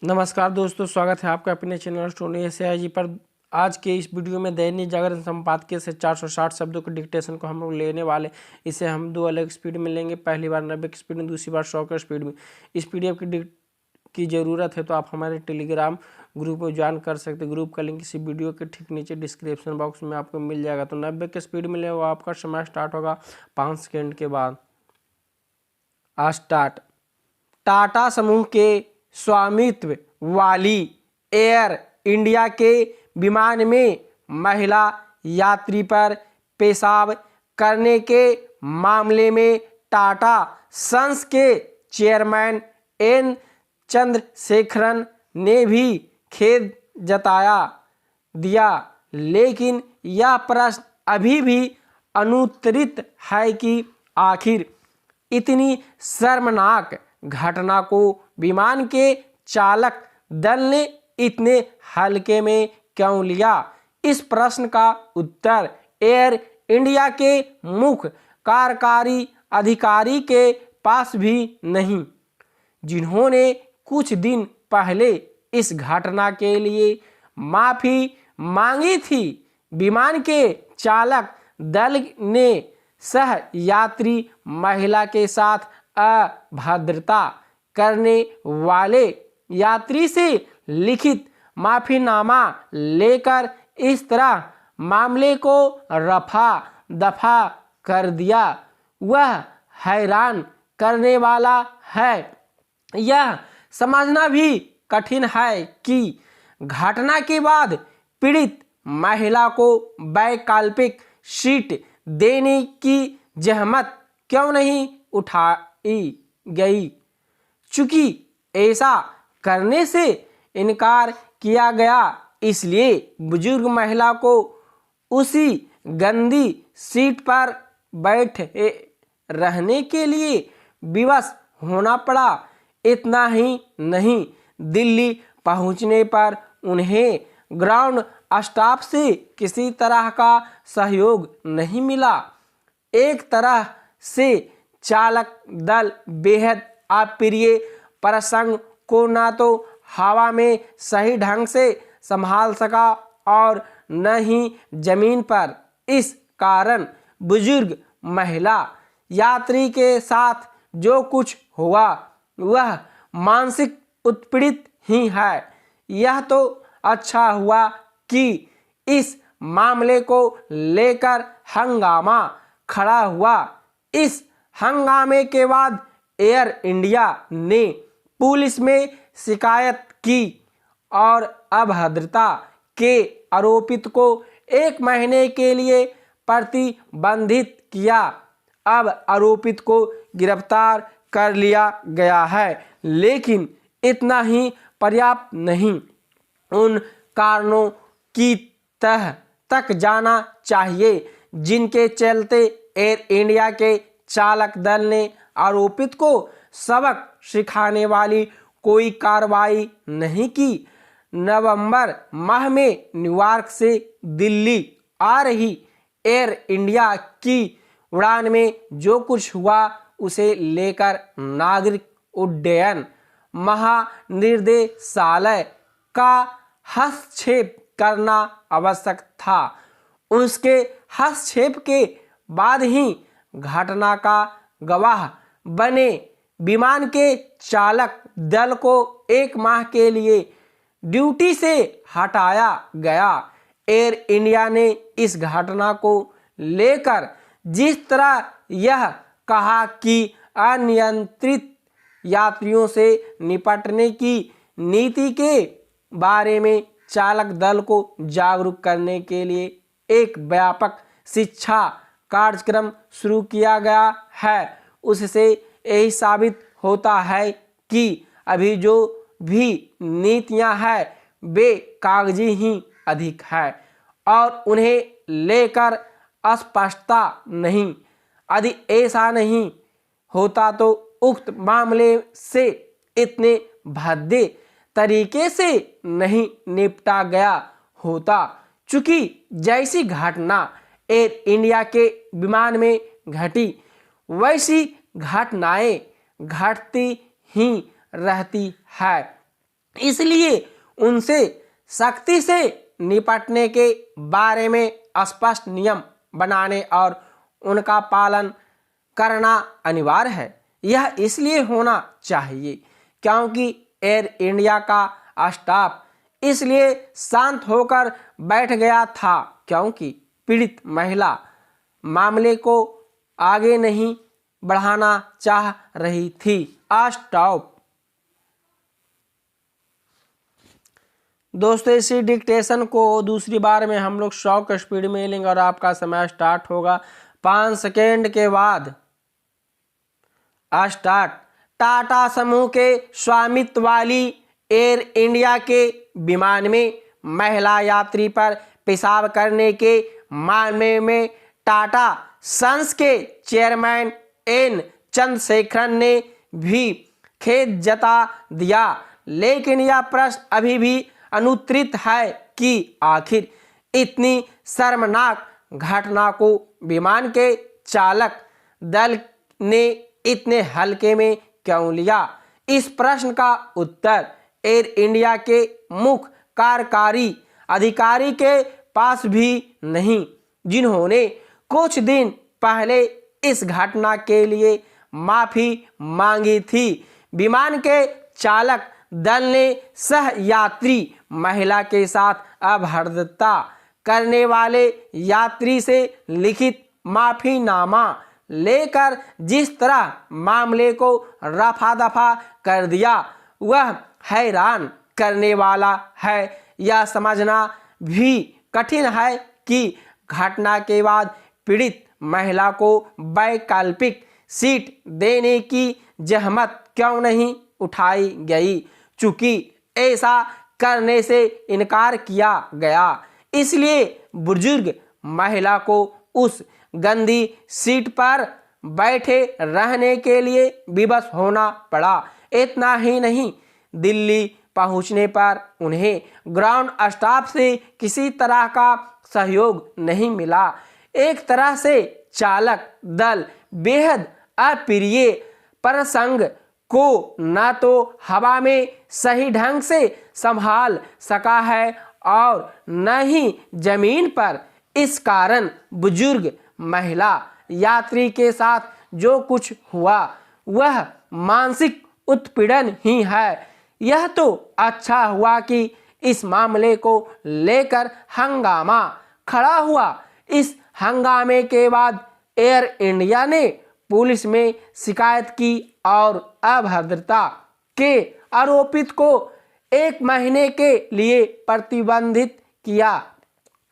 नमस्कार दोस्तों, स्वागत है आपका अपने चैनल स्टोरी SAIG पर। आज के इस वीडियो में दैनिक जागरण संपादकीय से 460 शब्दों के डिक्टेशन को हम लोग लेने वाले। इसे हम दो अलग स्पीड में लेंगे, पहली बार 90 की स्पीड में, दूसरी बार 100 की स्पीड में। इस PDF की ज़रूरत है तो आप हमारे टेलीग्राम ग्रुप में ज्वाइन कर सकते हैं। ग्रुप का लिंक इसी वीडियो के ठीक नीचे डिस्क्रिप्शन बॉक्स में आपको मिल जाएगा। तो 90 की स्पीड में ले, वो आपका समय स्टार्ट होगा 5 सेकेंड के बाद। आज स्टार्ट। टाटा समूह के स्वामित्व वाली एयर इंडिया के विमान में महिला यात्री पर पेशाब करने के मामले में टाटा सन्स के चेयरमैन एन चंद्रशेखरन ने भी खेद जताया दिया, लेकिन यह प्रश्न अभी भी अनुत्तरित है कि आखिर इतनी शर्मनाक घटना को विमान के चालक दल ने इतने हल्के में क्यों लिया। इस प्रश्न का उत्तर एयर इंडिया के मुख्य कार्यकारी अधिकारी के पास भी नहीं, जिन्होंने कुछ दिन पहले इस घटना के लिए माफी मांगी थी। विमान के चालक दल ने सह यात्री महिला के साथ अभद्रता करने वाले यात्री से लिखित माफीनामा लेकर इस तरह मामले को रफा दफा कर दिया। वह हैरान करने वाला है। यह समझना भी कठिन है कि घटना के बाद पीड़ित महिला को वैकल्पिक सीट देने की जहमत क्यों नहीं उठाई गई। चूंकि ऐसा करने से इनकार किया गया, इसलिए बुजुर्ग महिला को उसी गंदी सीट पर बैठे रहने के लिए विवश होना पड़ा। इतना ही नहीं, दिल्ली पहुंचने पर उन्हें ग्राउंड स्टाफ से किसी तरह का सहयोग नहीं मिला। एक तरह से चालक दल बेहद अप्रिय प्रसंग को न तो हवा में सही ढंग से संभाल सका और न ही जमीन पर। इस कारण बुजुर्ग महिला यात्री के साथ जो कुछ हुआ वह मानसिक उत्पीड़ित ही है। यह तो अच्छा हुआ कि इस मामले को लेकर हंगामा खड़ा हुआ। इस हंगामे के बाद एयर इंडिया ने पुलिस में शिकायत की और अभद्रता के आरोपित को 1 महीने के लिए प्रतिबंधित किया। अब आरोपित को गिरफ्तार कर लिया गया है, लेकिन इतना ही पर्याप्त नहीं। उन कारणों की तह तक जाना चाहिए जिनके चलते एयर इंडिया के चालक दल ने आरोपित को सबक सिखाने वाली कोई कार्रवाई नहीं की। नवंबर माह में न्यूयॉर्क से दिल्ली आ रही एयर इंडिया की उड़ान में जो कुछ हुआ उसे लेकर नागरिक उड्डयन महानिर्देशालय का हस्तक्षेप करना आवश्यक था। उसके हस्तक्षेप के बाद ही घटना का गवाह बने विमान के चालक दल को 1 माह के लिए ड्यूटी से हटाया गया। एयर इंडिया ने इस घटना को लेकर जिस तरह यह कहा कि अनियंत्रित यात्रियों से निपटने की नीति के बारे में चालक दल को जागरूक करने के लिए एक व्यापक शिक्षा कार्यक्रम शुरू किया गया है, उससे यही साबित होता है कि अभी जो भी नीतियां हैं वे कागजी ही अधिक है और उन्हें लेकर अस्पष्टता नहीं। यदि ऐसा नहीं होता तो उक्त मामले से इतने भद्दे तरीके से नहीं निपटा गया होता। चूंकि जैसी घटना एयर इंडिया के विमान में घटी वैसी घटनाएं घटती ही रहती है। इसलिए उनसे सख्ती से निपटने के बारे में स्पष्ट नियम बनाने और उनका पालन करना अनिवार्य है। यह इसलिए होना चाहिए क्योंकि एयर इंडिया का स्टाफ इसलिए शांत होकर बैठ गया था क्योंकि पीड़ित महिला मामले को आगे नहीं बढ़ाना चाह रही थी। स्टॉप। दोस्तों इसी डिक्टेशन को दूसरी बार में हम लोग 100 की स्पीड में लेंगे और आपका समय स्टार्ट होगा 5 सेकेंड के बाद। स्टार्ट। टाटा समूह के स्वामित्व वाली एयर इंडिया के विमान में महिला यात्री पर पेशाब करने के मामले में टाटा सन्स के चेयरमैन एन चंद्रशेखरन ने भी खेद जता दिया, लेकिन यह प्रश्न अभी भी अनुत्तरित है कि आखिर इतनी शर्मनाक घटना को विमान के चालक दल ने इतने हल्के में क्यों लिया। इस प्रश्न का उत्तर एयर इंडिया के मुख्य कार्यकारी अधिकारी के पास भी नहीं, जिन्होंने कुछ दिन पहले इस घटना के लिए माफी मांगी थी। विमान के चालक दल ने सह यात्री महिला के साथ अभद्रता करने वाले यात्री से लिखित माफीनामा लेकर जिस तरह मामले को रफा दफा कर दिया वह हैरान करने वाला है। यह समझना भी कठिन है कि घटना के बाद पीड़ित महिला को वैकल्पिक सीट देने की जहमत क्यों नहीं उठाई गई, चूंकि ऐसा करने से इनकार किया गया, इसलिए बुजुर्ग महिला को उस गंदी सीट पर बैठे रहने के लिए विवश होना पड़ा। इतना ही नहीं, दिल्ली पहुंचने पर उन्हें ग्राउंड स्टाफ से किसी तरह का सहयोग नहीं मिला। एक तरह से चालक दल बेहद अप्रिय प्रसंग को न तो हवा में सही ढंग से संभाल सका है और न ही जमीन पर। इस कारण बुजुर्ग महिला यात्री के साथ जो कुछ हुआ वह मानसिक उत्पीड़न ही है। यह तो अच्छा हुआ कि इस मामले को लेकर हंगामा खड़ा हुआ। इस हंगामे के बाद एयर इंडिया ने पुलिस में शिकायत की और अभद्रता के आरोपित को 1 महीने के लिए प्रतिबंधित किया।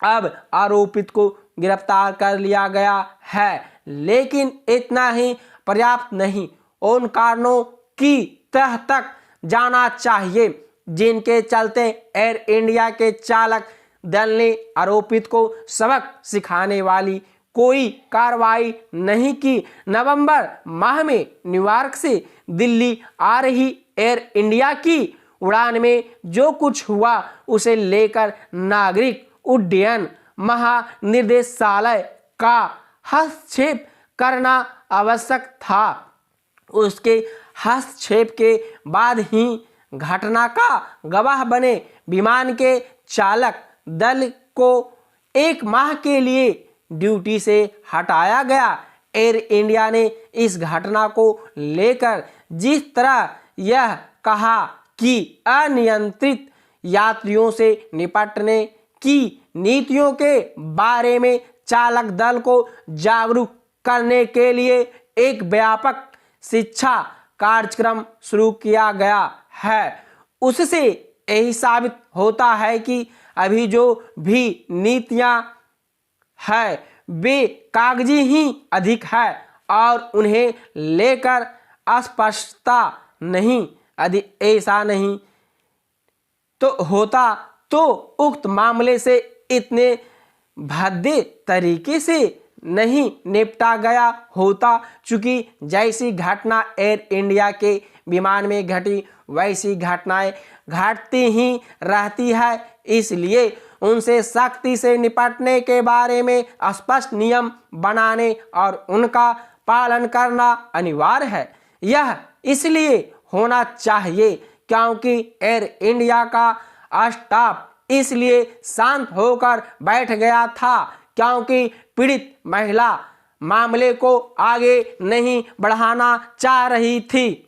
अब आरोपित को गिरफ्तार कर लिया गया है, लेकिन इतना ही पर्याप्त नहीं, उन कारणों की तह तक जाना चाहिए जिनके चलते एयर इंडिया के चालक दल ने आरोपित को सबक सिखाने वाली कोई कार्रवाई नहीं की। नवंबर माह में न्यूयॉर्क से दिल्ली आ रही एयर इंडिया की उड़ान में जो कुछ हुआ उसे लेकर नागरिक उड्डयन महानिदेशालय का हस्तक्षेप करना आवश्यक था। उसके हस्तक्षेप के बाद ही घटना का गवाह बने विमान के चालक दल को 1 माह के लिए ड्यूटी से हटाया गया। एयर इंडिया ने इस घटना को लेकर जिस तरह यह कहा कि अनियंत्रित यात्रियों से निपटने की नीतियों के बारे में चालक दल को जागरूक करने के लिए एक व्यापक शिक्षा कार्यक्रम शुरू किया गया है, उससे यही साबित होता है कि अभी जो भी नीतियां है वे कागजी ही अधिक है और उन्हें लेकर अस्पष्टता नहीं। यदि ऐसा नहीं तो होता तो उक्त मामले से इतने भद्दे तरीके से नहीं निपटा गया होता। चूंकि जैसी घटना एयर इंडिया के विमान में घटी वैसी घटनाएं घटती ही रहती है, इसलिए उनसे सख्ती से निपटने के बारे में स्पष्ट नियम बनाने और उनका पालन करना अनिवार्य है। यह इसलिए होना चाहिए क्योंकि एयर इंडिया का स्टाफ इसलिए शांत होकर बैठ गया था क्योंकि पीड़ित महिला मामले को आगे नहीं बढ़ाना चाह रही थी।